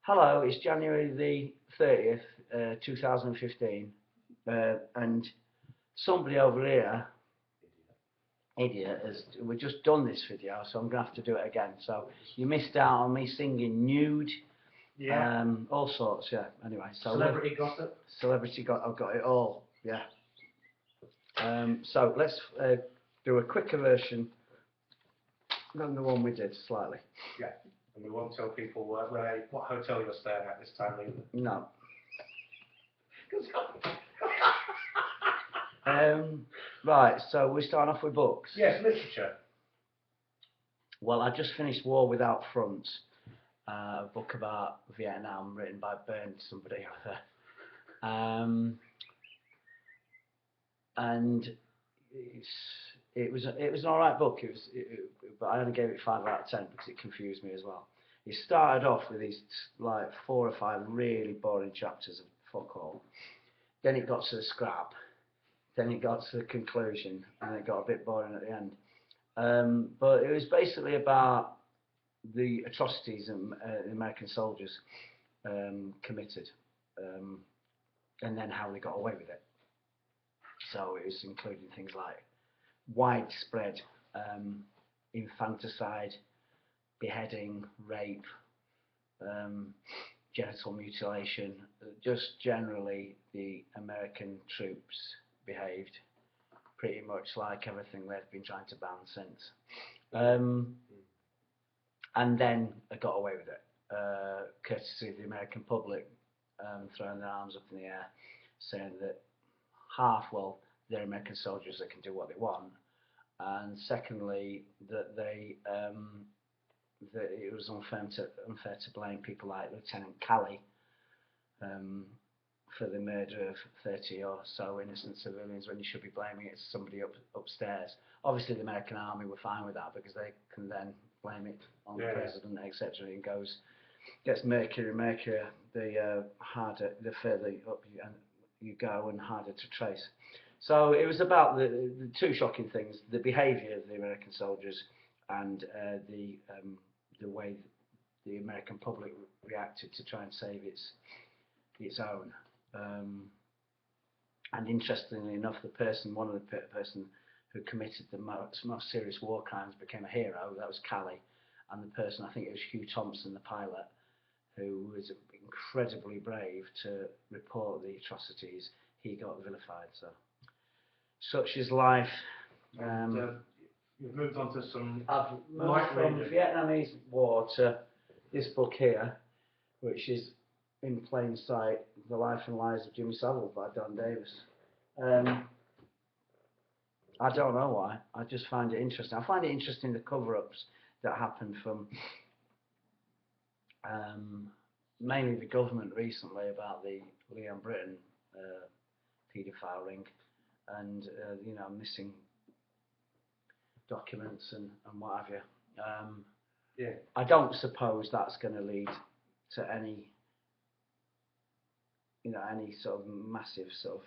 Hello, it's January the 30th, 2015, and somebody over here, idiot, we've just done this video, so I'm going to have to do it again. So you missed out on me singing nude, Yeah. all sorts, yeah. Anyway, so Celebrity gossip. I've got it all, yeah. So let's do a quicker version than the one we did, slightly. Yeah. And we won't tell people what hotel you're staying at this time either. No. Right, so we're starting off with books. Yes, literature. Well, I just finished War Without Fronts, a book about Vietnam written by somebody. And it was an alright book. But I only gave it 5 out of 10 because it confused me as well. It started off with these like 4 or 5 really boring chapters of fuck all. Then it got to the scrap. Then it got to the conclusion, and it got a bit boring at the end. But it was basically about the atrocities the American soldiers committed, and then how they got away with it. So it was including things like widespread infanticide, beheading, rape, genital mutilation. Just generally, the American troops behaved pretty much like everything they've been trying to ban since. And then I got away with it, courtesy of the American public throwing their arms up in the air, saying that well, they're American soldiers, they can do what they want, and secondly, that that it was unfair to blame people like Lieutenant Calley for the murder of 30 or so innocent civilians, when you should be blaming it somebody upstairs. Obviously the American army were fine with that because they can then blame it on the president, etc. And gets murkier and murkier the further up you go and harder to trace. So it was about the two shocking things: the behaviour of the American soldiers and the way the American public reacted to try and save its own. And interestingly enough, one of the person who committed the most serious war crimes became a hero. That was Calley, and the person, I think it was Hugh Thompson, the pilot, who was incredibly brave to report the atrocities. He got vilified. So such is life. You've moved on to some. I've moved from the Vietnamese War to this book here, which is in plain sight: The Life and Lives of Jimmy Savile by Don Davis. I don't know why. I just find it interesting. I find it interesting the cover-ups that happened from mainly the government recently about the Leon Britton paedophile ring, and missing documents and what have you. I don't suppose that's going to lead to any sort of massive sort of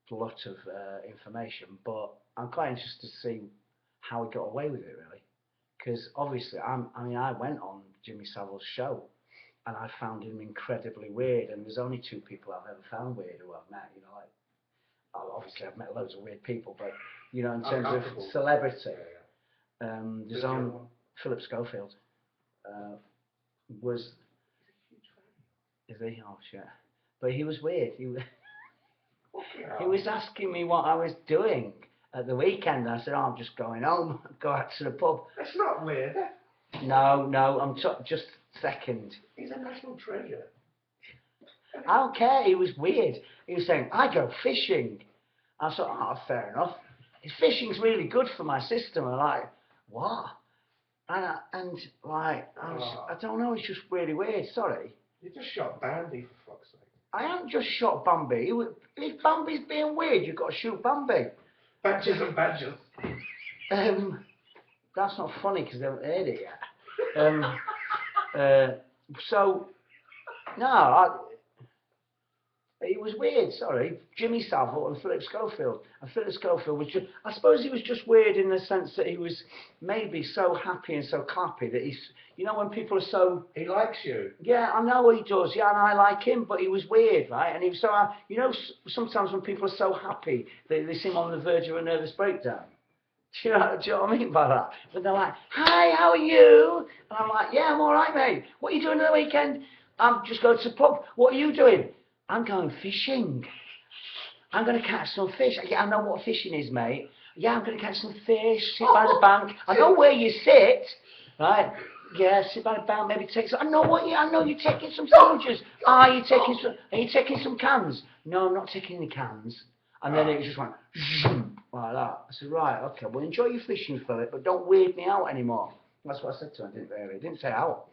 glut of information, but I'm quite interested to see how he got away with it, really, because obviously I went on Jimmy Savile's show and I found him incredibly weird, and there's only 2 people I've ever found weird who I've met. Obviously I've met loads of weird people, but in terms of celebrity, there's only Philip Schofield was. Is he? Oh shit! But he was weird. He was asking me what I was doing at the weekend. I said, I'm just going home. Go out to the pub. That's not weird. No, I'm just second. He's a national treasure. I don't care. He was weird. He was saying, I go fishing. I thought, oh, fair enough. Fishing's really good for my system. I'm like, what? I don't know. It's just really weird. Sorry. You just shot Bambi, for fuck's sake. I haven't just shot Bambi. If Bambi's being weird, you've got to shoot Bambi. Badges and badges. That's not funny because they haven't heard it yet. So, no, It was weird, sorry. Jimmy Savile and Philip Schofield. And Philip Schofield was just, I suppose he was just weird in the sense that he was maybe so happy and so clappy that he's, you know, when people are so... He likes you. Yeah, I know he does, yeah, and I like him, but he was weird, right? And he was so, you know, sometimes when people are so happy, they seem on the verge of a nervous breakdown. Do you know what I mean by that? But they're like, hi, how are you? And I'm like, yeah, I'm all right, mate. What are you doing on the weekend? I'm just going to the pub. What are you doing? I'm going fishing. I'm going to catch some fish. Yeah, I know what fishing is, mate. Yeah, I'm going to catch some fish, sit by the bank. I know where you sit, right? Yeah, sit by the bank, maybe take some... I know you're taking some sandwiches. Are you taking some cans? No, I'm not taking any cans. And then it just went zoom, like that. I said, right, okay, well, enjoy your fishing, Philip, but don't weird me out anymore. That's what I said to him, didn't really. I didn't say out.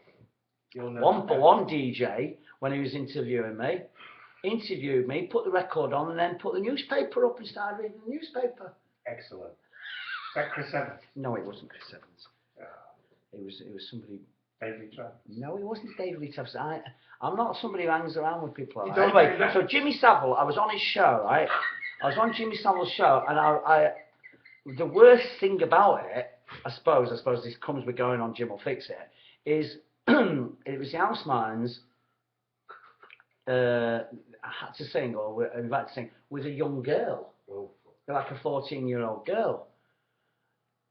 One DJ, when he was interviewing me, interviewed me, put the record on, and then put the newspaper up and started reading the newspaper. Excellent. Is that Chris Evans? No, it wasn't Chris Evans. It was somebody... David Lee Travis? No, it wasn't David Lee Travis. I'm not somebody who hangs around with people like that. Anyway, so Jimmy Savile, I was on his show, right? I was on Jimmy Savile's show, and the worst thing about it, I suppose this comes with going on Jim will Fix It, is it was the Housemartins I had to sing, or invited to sing, with a young girl, like a 14-year-old girl.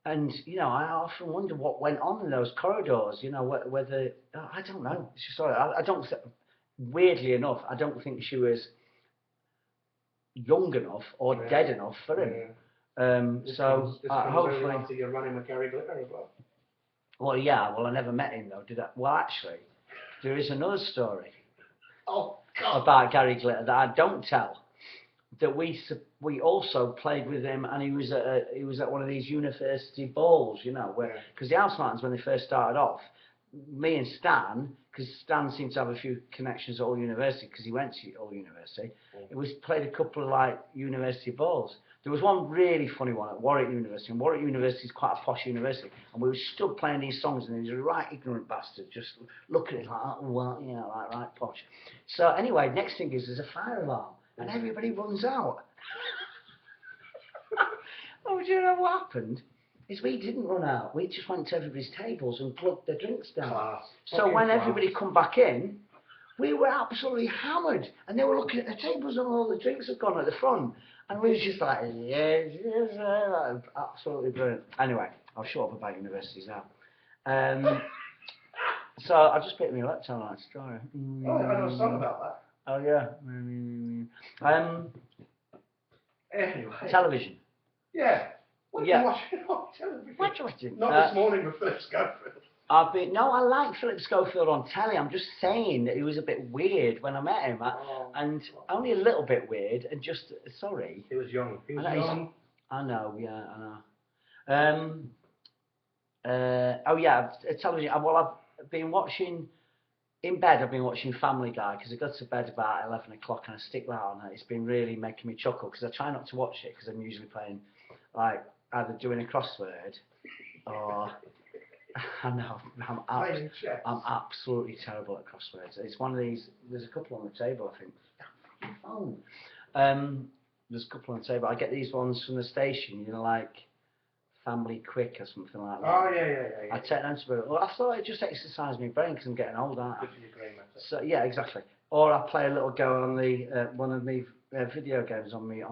And, you know, I often wonder what went on in those corridors, you know, whether, I don't know. Sorry, I don't, weirdly enough, I don't think she was young enough or dead enough for him. So, hopefully... After you're running with Gary Glitter as well. Well, yeah, well, I never met him, though, did I? Well, actually, there is another story about Gary Glitter that I don't tell. That we also played with him, and he was at one of these university balls, you know, where because the Housemartins, when they first started off, me and Stan, because Stan seemed to have a few connections at Hull University because he went to Hull University, we played a couple of like university balls. There was one really funny one at Warwick University, and Warwick University is quite a posh university, and we were stood playing these songs, and he was a right ignorant bastard, just looking at it like, oh, well, you know, like right posh. So anyway, next thing is there's a fire alarm. And everybody runs out. Oh, do you know what happened? Is we didn't run out. We just went to everybody's tables and plugged their drinks down. So when everybody come back in, we were absolutely hammered. And they were looking at the tables and all the drinks had gone at the front. And we were just like, yes, absolutely brilliant. Anyway, I'll shut up about universities now. So I just picked me a laptop on that story. Oh, I know something about that. Oh yeah. Anyway. Television. Yeah. What are you watching on television? What are you watching? Not this morning with Philip Schofield. I like Philip Schofield on telly. I'm just saying that he was a bit weird when I met him, and only a little bit weird. And just sorry. He was young. He was young. I know. Yeah, I know. Oh yeah, television. Well, I've been watching. In bed, I've been watching Family Guy because I go to bed about 11 o'clock and I stick that on, and it's been really making me chuckle because I try not to watch it because I'm usually playing, like, either doing a crossword or I know I'm absolutely terrible at crosswords. It's one of these. There's a couple on the table, I think. Phone. There's a couple on the table. I get these ones from the station, you know, like Family Quick or something like that. Oh yeah. I take them to bed. Well, I thought it just exercised my brain because I'm getting old, aren't I? Good for your brain matter. So yeah, exactly. Or I play a little go on the one of me video games on me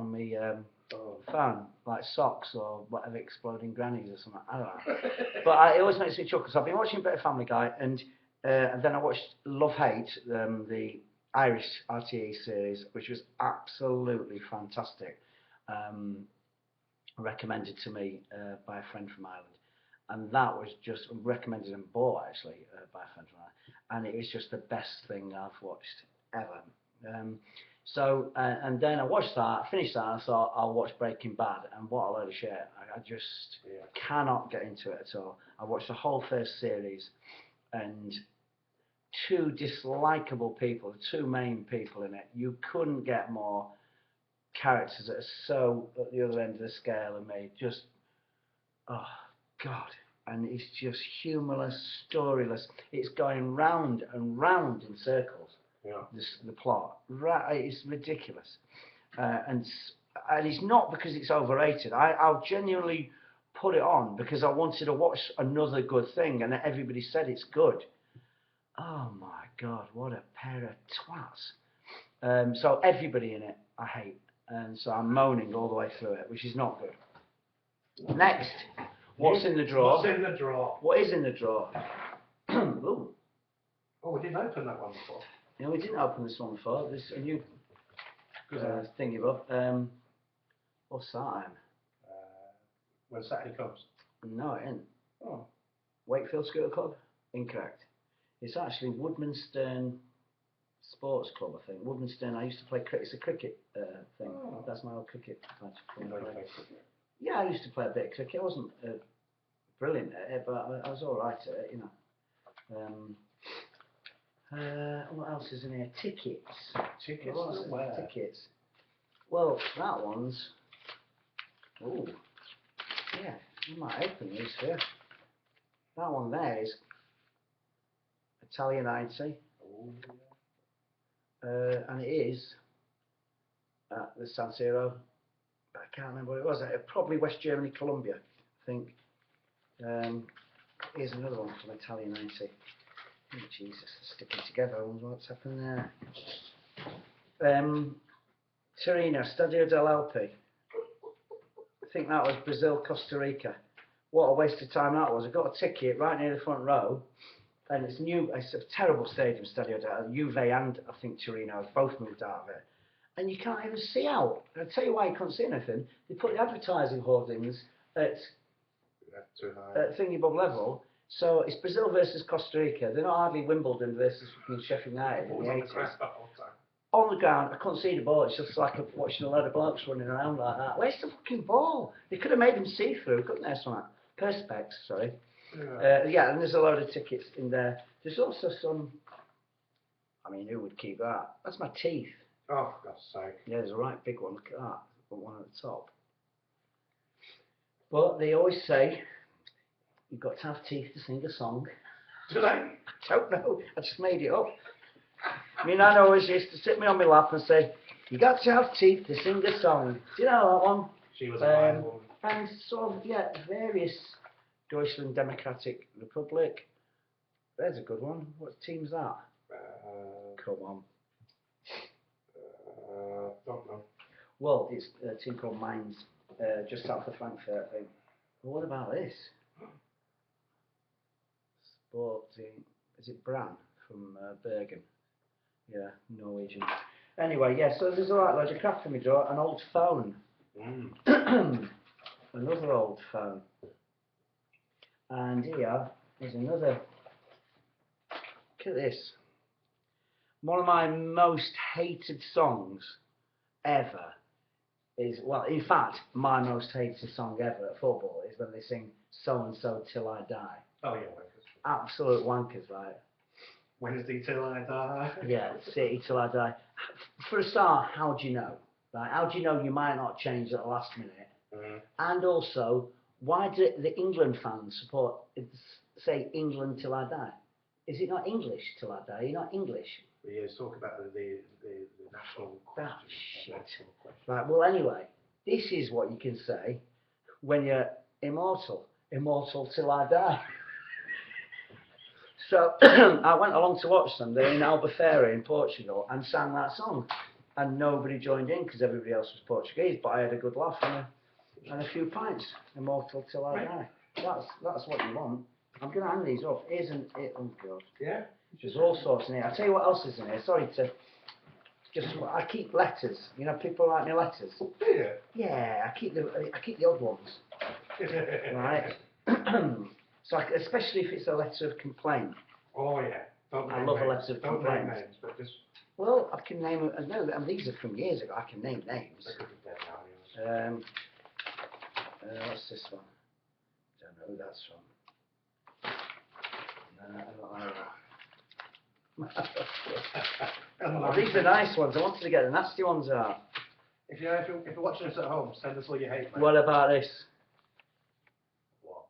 phone, like Socks or whatever, Exploding Grannies or something. I don't know. But it always makes me chuckle. So I've been watching a bit of Family Guy, and then I watched Love Hate, the Irish RTE series, which was absolutely fantastic. Recommended to me by a friend from Ireland, and that was just recommended and bought actually by a friend from Ireland, and it was just the best thing I've watched ever. So and then I watched that, I finished that, and I thought I'll watch Breaking Bad, and what a load of shit. I just cannot get into it at all. I watched the whole first series, and two dislikable people, the two main people in it. You couldn't get more characters that are so at the other end of the scale and me, just, oh God, and it's just humorless, storyless. It's going round and round in circles. Yeah. The plot. Right, it's ridiculous. And it's not because it's overrated. I'll genuinely put it on because I wanted to watch another good thing, and everybody said it's good. Oh my God, what a pair of twats. So everybody in it I hate, and so I'm moaning all the way through it, which is not good. Next, what's in the drawer? What's in the drawer? What is in the drawer? Ooh. Oh, we didn't open that one before. No, we didn't open this one before. There's a new thingy bob. What's that? When Saturday comes. No, it ain't. Oh. Wakefield Scooter Club? Incorrect. It's actually Woodmansterne Sports Club, I think. Woodmansterne, I used to play cricket. It's a cricket thing. Oh. That's my old cricket. You know you play cricket. Yeah, I used to play a bit of cricket. I wasn't brilliant at it, but I was alright at it, you know. What else is in here? Tickets. Tickets? What else is in Where? there? Tickets. Well, that one's... Ooh. Yeah, you might open these here. That one there is Italian 90. Oh, And it is at the San Siro. I can't remember what it was. Probably West Germany, Colombia, I think. Here's another one from Italian 90. Oh, Jesus, they're sticking together. I wonder what's happened there. Torino, Stadio dell'Alpi. I think that was Brazil, Costa Rica. What a waste of time that was. I got a ticket right near the front row, and it's new. It's a terrible stadium, Stadio dell'Alpi. Juve and I think Torino have both moved out of it, and you can't even see out. I'll tell you why you couldn't see anything. They put the advertising hoardings at thingy bob level. So it's Brazil versus Costa Rica. They're not hardly Wimbledon versus Sheffield United in the 80s. On the ground, I couldn't see the ball. It's just like watching a load of blokes running around like that. Where's the fucking ball? They could have made them see through, couldn't they? Something. Perspex, sorry. Yeah, and there's a load of tickets in there. There's also some. I mean, who would keep that? That's my teeth. Oh, for God's sake. Yeah, there's a right big one. Look at that. Got one at the top. But they always say you've got to have teeth to sing a song. Do they? I don't know. I just made it up. I mean, I always used to sit me on my lap and say, you got to have teeth to sing a song. Do you know that one? She was a blind woman. And sort of, yeah, various Deutschland Democratic Republic. There's a good one. What team's that? Come on. Don't know. Well, it's a team called Mainz, just south of Frankfurt, I think. Well, what about this? Sporting. Is it Brann from Bergen? Yeah, Norwegian. Anyway, yeah, so there's a right load of crap in my drawer. An old phone. Another old phone. And here is another. Look at this. One of my most hated songs ever is, well, in fact, my most hated song ever at football is when they sing So and So Till I Die. Oh, yeah, wankers. Absolute wankers, right? Wednesday till I die. Yeah, City Till I Die. For a start, how do you know? Right? How do you know you might not change at the last minute? And also, why do the England fans support, say England Till I Die? Is it not English Till I Die? You're not English. We talk about the national question. That shit. Right, well, anyway, this is what you can say when you're immortal. Immortal till I die. So, I went along to watch them. They're in Albufeira in Portugal and sang that song. And nobody joined in because everybody else was Portuguese, but I had a good laugh and a few pints. Immortal till I die. That's what you want. I'm going to hang these up. Isn't it? Oh, God. Yeah? There's all sorts in here. I'll tell you what else is in here. Sorry to... I keep letters. You know, people write me letters. Yeah. Yeah, I keep the odd ones. Right? So, especially if it's a letter of complaint. Oh, yeah. I love a letter of Don't complaint. name names, but just... Well, I can name... No, and these are from years ago. I can name names. They could be dead now, anyways. What's this one? I don't know who that's from. I don't know that. Oh, these are nice ones. I wanted to get the nasty ones out. If you're watching us at home, send us all your hate, mate. What about this? What?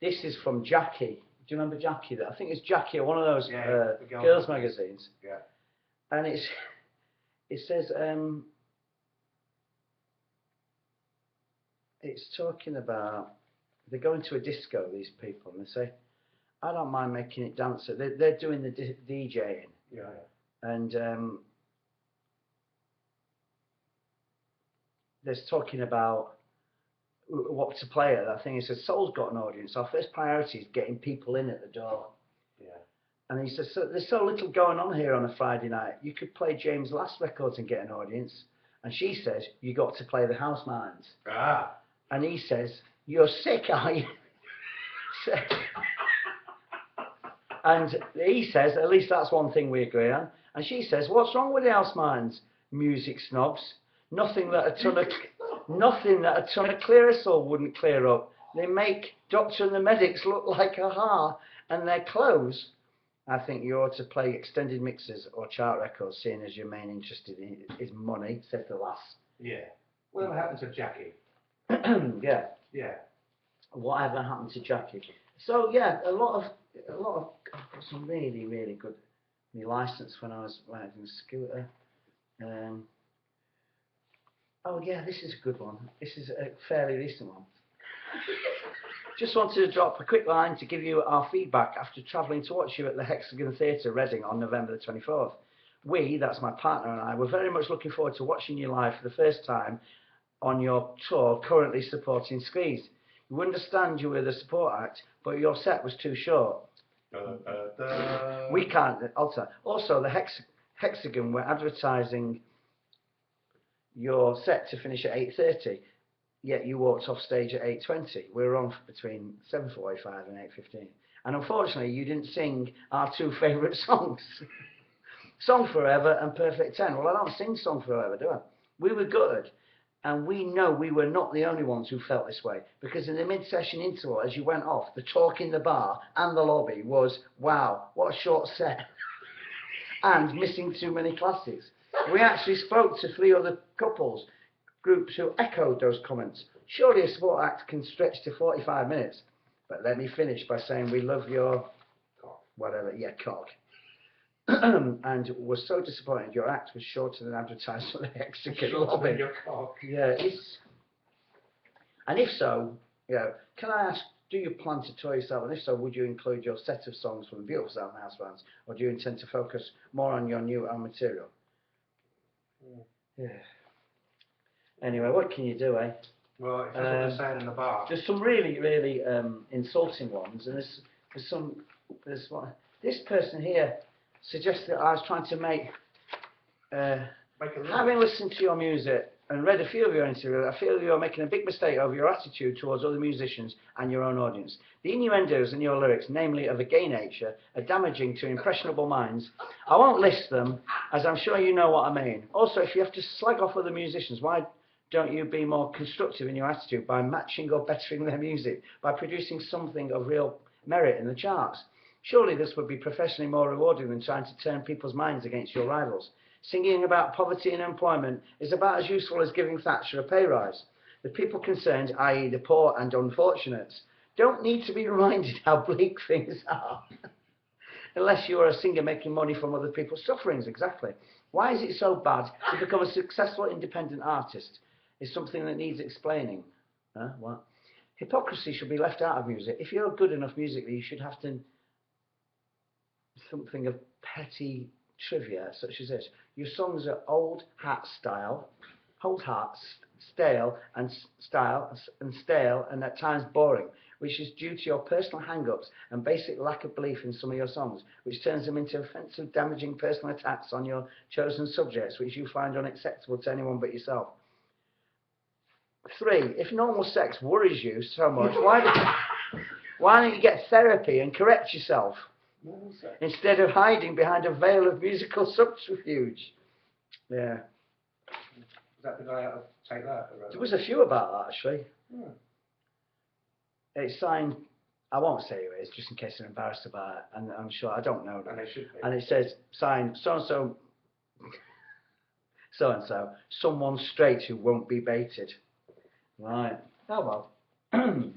This is from Jackie. you remember Jackie? I think it's Jackie, one of those the girls magazines. Yeah. And it says it's talking about they go into a disco, these people, and they say, I don't mind making it dance. They're doing the DJing. Yeah. And they're talking about what to play at that thing. He says, Soul's got an audience. Our first priority is getting people in at the door. Yeah. And he says, so, there's so little going on here on a Friday night. You could play James' last records and get an audience. And she says, you got to play the Housemartins. Ah. And he says, you're sick, are you? And he says, at least that's one thing we agree on. And she says, what's wrong with the Housemartins? Music snobs. Nothing that a ton of Clearasil wouldn't clear up. They make Doctor and the Medics look like a-ha, and their clothes. I think you ought to play extended mixes or chart records, seeing as your main interest is money, said the lass. Yeah. Whatever happened to Jackie? Yeah. Yeah. Whatever happened to Jackie? So yeah, a lot of I've got some really, really good. My license when I was riding a scooter. Oh yeah, this is a good one. This is a fairly recent one. Just wanted to drop a quick line to give you our feedback after travelling to watch you at the Hexagon Theatre, Reading, on November the 24th. We, that's my partner and I, were very much looking forward to watching you live for the first time on your tour currently supporting Squeeze. You understand you were the support act, but your set was too short. We can't alter. Also, the Hexagon were advertising your set to finish at 8:30, yet you walked off stage at 8:20. We were on between 7:45 and 8:15. And unfortunately, you didn't sing our two favourite songs, Song Forever and Perfect 10. Well, I don't sing Song Forever, do I? We were gutted. And we know we were not the only ones who felt this way, because in the mid-session interval, as you went off, the talk in the bar and the lobby was, wow, what a short set, and missing too many classics. We actually spoke to 3 other groups who echoed those comments. Surely a support act can stretch to 45 minutes. But let me finish by saying we love your, cock. And was so disappointed your act was shorter than advertised for the Hexagon lobby. Your cock. Yeah, and if so, can I ask, do you plan to tour yourself? And if so, would you include your set of songs from the Beautiful South Housemartins, or do you intend to focus more on your new own material? Yeah. Anyway, what can you do, eh? Well, if that's what they're saying in the bar. There's some really, really insulting ones, and there's one. This person here suggested that I was trying to make having listened to your music and read a few of your interviews, I feel you're making a big mistake over your attitude towards other musicians and your own audience. The innuendos in your lyrics, namely of a gay nature, are damaging to impressionable minds. I won't list them, as I'm sure you know what I mean. Also, if you have to slag off other musicians, why don't you be more constructive in your attitude by matching or bettering their music, by producing something of real merit in the charts? Surely this would be professionally more rewarding than trying to turn people's minds against your rivals. Singing about poverty and employment is about as useful as giving Thatcher a pay rise. The people concerned, i.e. the poor and unfortunates, don't need to be reminded how bleak things are. Unless you are a singer making money from other people's sufferings, exactly. Why is it so bad to become a successful independent artist? It's something that needs explaining. What? Hypocrisy should be left out of music. If you're good enough musically, you should have to something of petty trivia, such as this. Your songs are old hat, stale, and stale, and at times boring, which is due to your personal hang-ups and basic lack of belief in some of your songs, which turns them into offensive, damaging personal attacks on your chosen subjects, which you find unacceptable to anyone but yourself. 3. If normal sex worries you so much, why don't you get therapy and correct yourself? Instead of hiding behind a veil of musical subterfuge. Yeah. Is that the guy out of Take That? There was a few about that, actually. Hmm. It's signed, I won't say who it is, just in case they're embarrassed about it, and I'm sure, I don't know. And they should be. And it says, signed, so-and-so, so-and-so, someone straight who won't be baited. Right. Oh well.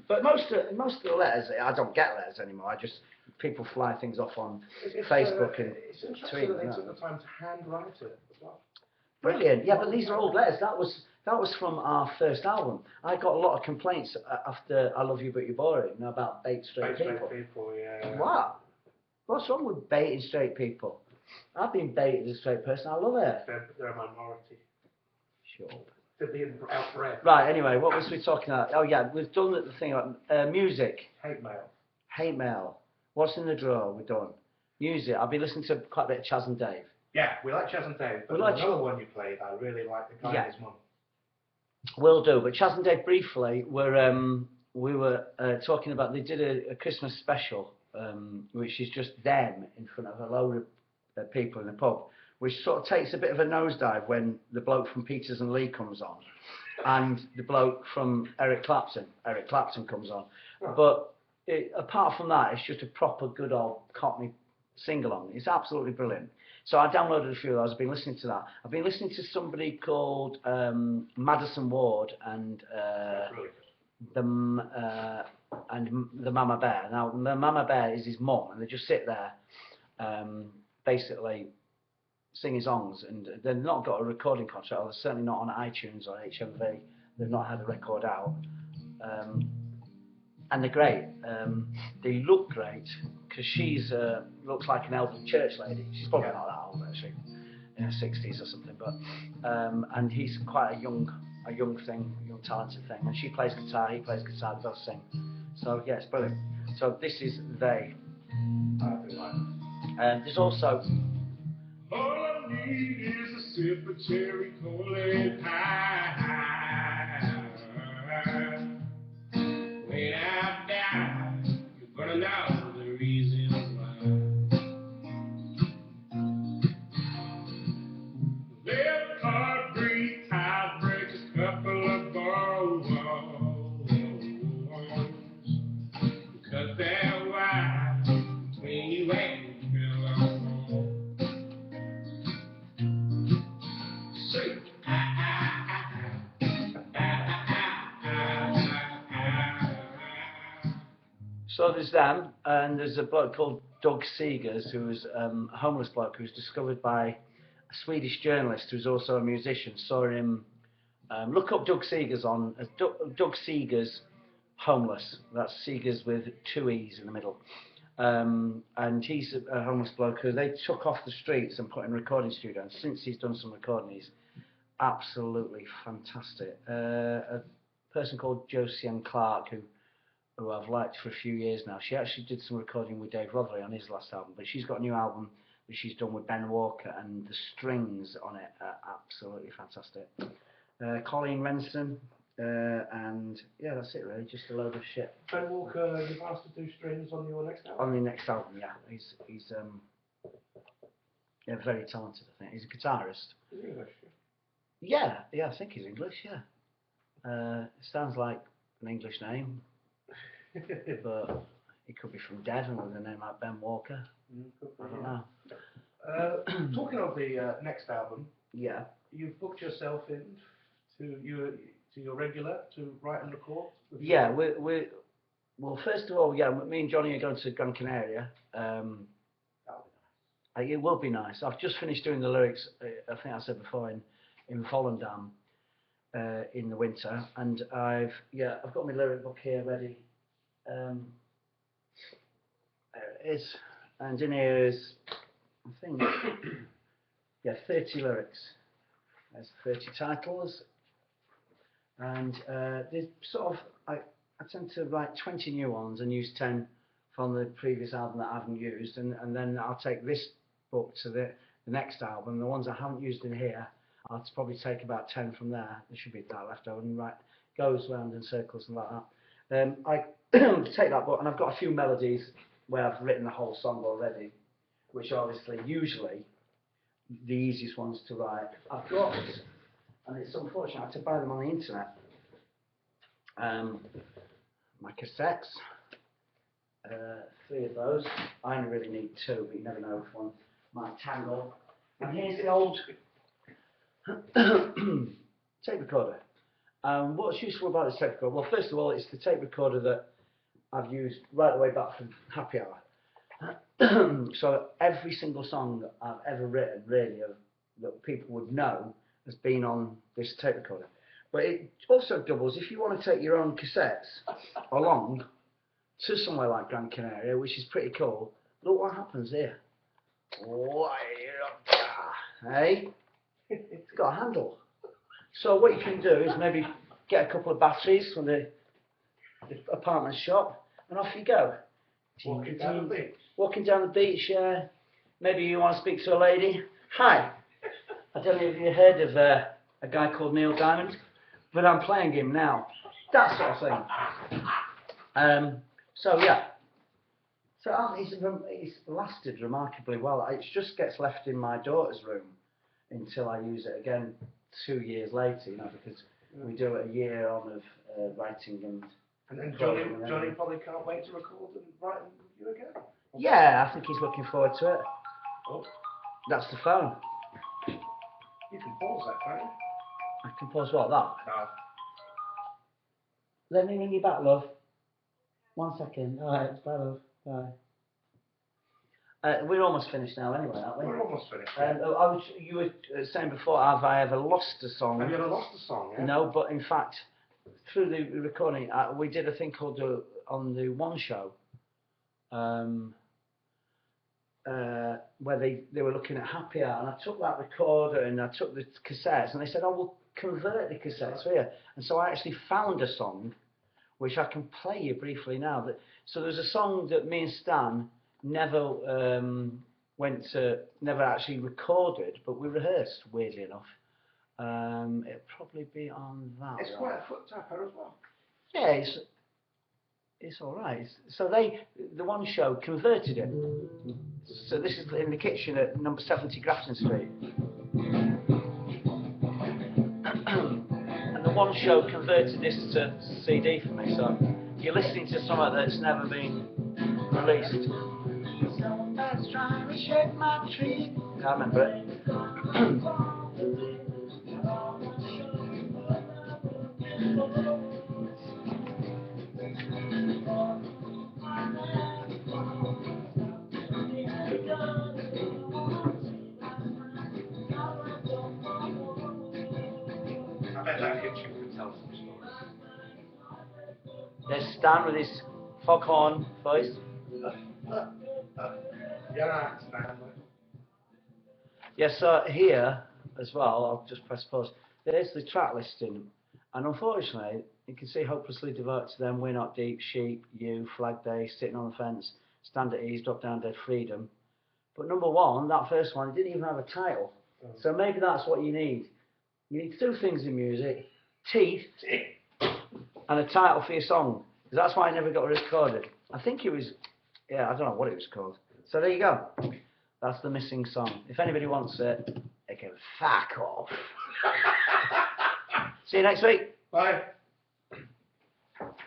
But most of the letters, I don't get letters anymore. I just people fly things off on It's Facebook and it's interesting tweet. that they took the time to handwrite it as well. Brilliant. Yeah, but these are old letters. That was from our first album. I got a lot of complaints after I Love You But You're Boring about bait straight people. Yeah. What? What's wrong with baiting straight people? I've been baited as a straight person. I love it. They're a minority. Sure. They're being outbred. Right. Anyway, what was we talking about? Oh yeah, we've done the thing about music. Hate mail. Hate mail. What's in the drawer? We're done. Music. I've been listening to quite a bit of Chaz and Dave. Yeah, we like Chaz and Dave, but another one you played, I really like, the guy and his mum. Will do, but Chaz and Dave briefly we were talking about, they did a Christmas special, which is just them in front of a load of people in a pub, which sort of takes a bit of a nosedive when the bloke from Peters and Lee comes on, and the bloke from Eric Clapton comes on. Oh. But apart from that, it's just a proper good old Cockney sing-along. It's absolutely brilliant. So I downloaded a few of those. I've been listening to that. I've been listening to somebody called Madison Ward and the Mama Bear. Now the Mama Bear is his mum, and they just sit there, basically singing songs, and they've not got a recording contract. Or they're certainly not on iTunes or HMV. They've not had a record out. And they're great. They look great because she's looks like an elderly church lady. She's probably not that old actually, in her 60s or something. But and he's quite a young talented thing. And she plays guitar, he plays guitar, they both sing. So yeah, it's brilliant. So this is They. And there's also. All I need is a sip of cherry cola pie. When I die, you're gonna know the reason why. Left heartbeat, I break a couple of bones, because they're wide between you and your pillow. Say, So there's them, and there's a bloke called Doug Seegers, who was a homeless bloke who was discovered by a Swedish journalist who's also a musician. Saw him, look up Doug Seegers on, Doug Seegers Homeless. That's Seegers with 2 E's in the middle. And he's a homeless bloke who they took off the streets and put in a recording studio. And since he's done some recording, he's absolutely fantastic. A person called Josiane Clark, who I've liked for a few years now. She actually did some recording with Dave Rotherley on his last album, but she's got a new album that she's done with Ben Walker, and the strings on it are absolutely fantastic. Colleen Renson, and yeah, that's it really, just a load of shit. Ben Walker, you've asked to do strings on your next album? On the next album, yeah. He's yeah, very talented, I think. He's a guitarist. Is he English? Yeah, I think he's English, yeah. It sounds like an English name. But he could be from Devon with a name like Ben Walker. I don't know. Talking of the next album, Yeah. you've booked yourself in to your regular to write and record. Yeah, well, first of all, yeah, me and Johnny are going to Gran Canaria. It will be nice. I've just finished doing the lyrics. I think I said before in Volendam in the winter, and I've got my lyric book here ready. There it is, and in here is, I think, 30 lyrics. There's 30 titles, and there's sort of, I tend to write 20 new ones and use 10 from the previous album that I haven't used, and then I'll take this book to the next album. The ones I haven't used in here, I'll probably take about 10 from there. There should be that left over, and goes round in circles and like that. I take that book, and I've got a few melodies where I've written the whole song already, which are obviously usually the easiest ones to write. I've got, and it's unfortunate I had to buy them on the internet, my cassettes, 3 of those. I only really need 2, but you never know if one might tangle. And here's the old tape recorder. What's useful about this tape recorder? Well, first of all, it's the tape recorder that I've used right the way back from Happy Hour. So every single song I've ever written, really, that people would know, has been on this tape recorder. But it also doubles if you want to take your own cassettes along to somewhere like Gran Canaria, which is pretty cool. Look what happens here. Hey, it's got a handle. So what you can do is maybe get a couple of batteries from the apartment shop, and off you go. Walking down the beach. Walking down the beach, yeah. Maybe you want to speak to a lady. Hi. I don't know if you heard of a guy called Neil Diamond, but I'm playing him now. That sort of thing. So yeah. So it's lasted remarkably well. It just gets left in my daughter's room until I use it again 2 years later, you know, because we do it a year on of writing and. And then Johnny probably can't wait to record and write with you again. Yeah, I think he's looking forward to it. Oh, That's the phone. you can pause that, can't you? I can pause what, that? No. Let me ring you back, love. 1 second. Alright, bye, love. Bye. We're almost finished now anyway, aren't we? We're almost finished. You were saying before, have I ever lost a song? Have you ever lost a song, yeah? No, but in fact, through the recording, we did a thing called on the One Show, where they were looking at Happy Hour, and I took that recorder and I took the cassettes, and they said, oh, we'll convert the cassettes for you. And so I actually found a song, which I can play you briefly now. So there's a song that me and Stan never never actually recorded, but we rehearsed, weirdly enough. It'll probably be on that. It's quite a foot tapper as well. Yeah, it's all right. So the One Show converted it. So this is in the kitchen at number 70 Grafton Street. And the One Show converted this to CD for me. So you're listening to something that's never been released. Someone's trying to shake my tree. Can't remember it. I bet that kitchen could tell some stories. There's Stan with his foghorn voice. Yeah, Stanley. Yes, so here as well, I'll just press pause. There's the track listing, and unfortunately, you can see Hopelessly Devoted to Them, We're Not Deep, Sheep, You, Flag Day, Sitting on the Fence, Stand at Ease, Drop Down Dead Freedom. But number one, that first one, it didn't even have a title. So maybe that's what you need. You need two things in music: teeth and a title for your song. Because that's why I never got recorded. I think it was, yeah, I don't know what it was called. So there you go. That's the missing song. If anybody wants it, they can fuck off. See you next week. Bye.